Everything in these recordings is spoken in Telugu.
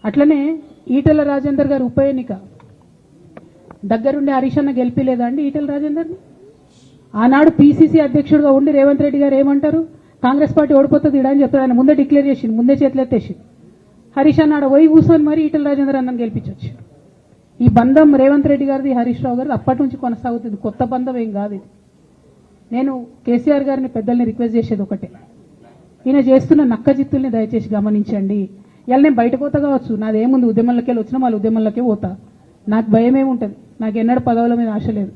అట్లనే ఈటెల రాజేందర్ గారు ఉప ఎన్నిక దగ్గరుండి హరీష్ అన్న గెలిపిలేదా అండి ఈటెల రాజేందర్ని? ఆనాడు పీసీసీ అధ్యక్షుడిగా ఉండి రేవంత్ రెడ్డి గారు ఏమంటారు, కాంగ్రెస్ పార్టీ ఓడిపోతుంది ఇడా అని చెప్తారు. ఆయన ముందే డిక్లేర్ చేసింది, ముందే చేతులెత్తేసి హరీష్ అన్నాడు పోయి కూర్చొని మరి ఈటెల రాజేందర్ అన్నని గెలిపించవచ్చు. ఈ బంధం రేవంత్ రెడ్డి గారిది హరీష్ రావు గారిది అప్పటి నుంచి కొనసాగుతుంది, కొత్త బంధం ఏం కాదు ఇది. నేను కేసీఆర్ గారిని పెద్దల్ని రిక్వెస్ట్ చేసేది ఒకటే, ఈయన చేస్తున్న నక్కజిత్తుల్ని దయచేసి గమనించండి. ఇలా నేను బయట పోతా కావచ్చు, నాదేముంది ఉద్యమంలోకి వెళ్ళి వచ్చినా వాళ్ళ ఉద్యమంలోకే పోతా, నాకు భయం ఏముంటుంది, నాకు ఎన్నడూ పదవుల మీద ఆశ లేదు.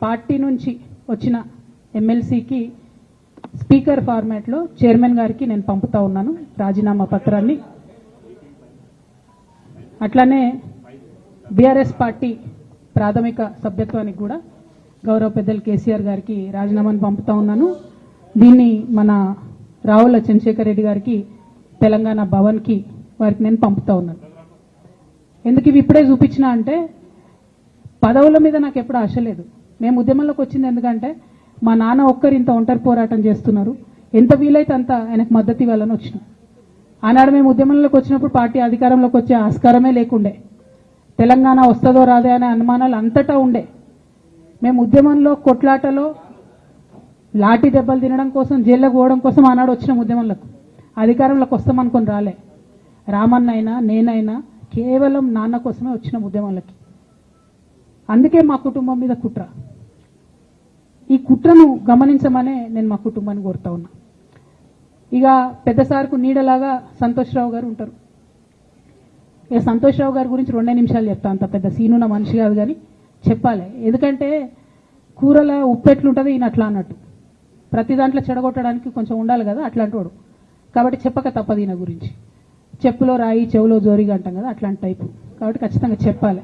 పార్టీ నుంచి వచ్చిన ఎమ్మెల్సీకి స్పీకర్ ఫార్మాట్లో చైర్మన్ గారికి నేను పంపుతా ఉన్నాను రాజీనామా పత్రాన్ని. అట్లానే బీఆర్ఎస్ పార్టీ ప్రాథమిక సభ్యత్వానికి కూడా గౌరవ పెద్దలు కేసీఆర్ గారికి రాజీనామాను పంపుతా ఉన్నాను. దీన్ని మన రావుల చంద్రశేఖర్ రెడ్డి గారికి తెలంగాణ భవన్కి వారికి నేను పంపుతా ఉన్నాను. ఎందుకు ఇవి ఇప్పుడే చూపించినా అంటే పదవుల మీద నాకు ఎప్పుడు ఆశ లేదు. మేము ఉద్యమంలోకి వచ్చింది ఎందుకంటే మా నాన్న ఒక్కరు ఇంత ఒంటరి పోరాటం చేస్తున్నారు, ఎంత వీలైతే అంత ఆయనకు మద్దతు ఇవ్వాలని వచ్చినాం. ఆనాడు మేము ఉద్యమంలోకి వచ్చినప్పుడు పార్టీ అధికారంలోకి వచ్చే ఆస్కారమే లేకుండే, తెలంగాణ వస్తుందో రాదే అనే అనుమానాలు అంతటా ఉండే. మేము ఉద్యమంలో కొట్లాటలో లాఠీ దెబ్బలు తినడం కోసం జైల్లోకి పోవడం కోసం ఆనాడు వచ్చిన ఉద్యమంలోకి అధికారంలోకి వస్తామనుకొని రాలే. రామన్న అయినా నేనైనా కేవలం నాన్న కోసమే వచ్చిన ఉద్యమంలోకి. అందుకే మా కుటుంబం మీద కుట్ర, ఈ కుట్రను గమనించమనే నేను మా కుటుంబాన్ని కోరుతా ఉన్నా. ఇక పెద్ద సార్కు నీడలాగా సంతోష్ రావు గారు ఉంటారు. ఇక సంతోష్ రావు గారి గురించి 2 నిమిషాలు చెప్తా, అంత పెద్ద సీనున్న మనిషి కాదు కానీ చెప్పాలి. ఎందుకంటే కూరల ఉప్పు ఎట్లుంటుంది ఈయన అట్లా అన్నట్టు, ప్రతి దాంట్లో చెడగొట్టడానికి కొంచెం ఉండాలి కదా అట్లాంటి వాడు. కాబట్టి చెప్పక తప్పదు ఈయన గురించి. చెప్పులో రాయి చెవులో జోరిగా అంటాం కదా అట్లాంటి టైపు, కాబట్టి ఖచ్చితంగా చెప్పాలి.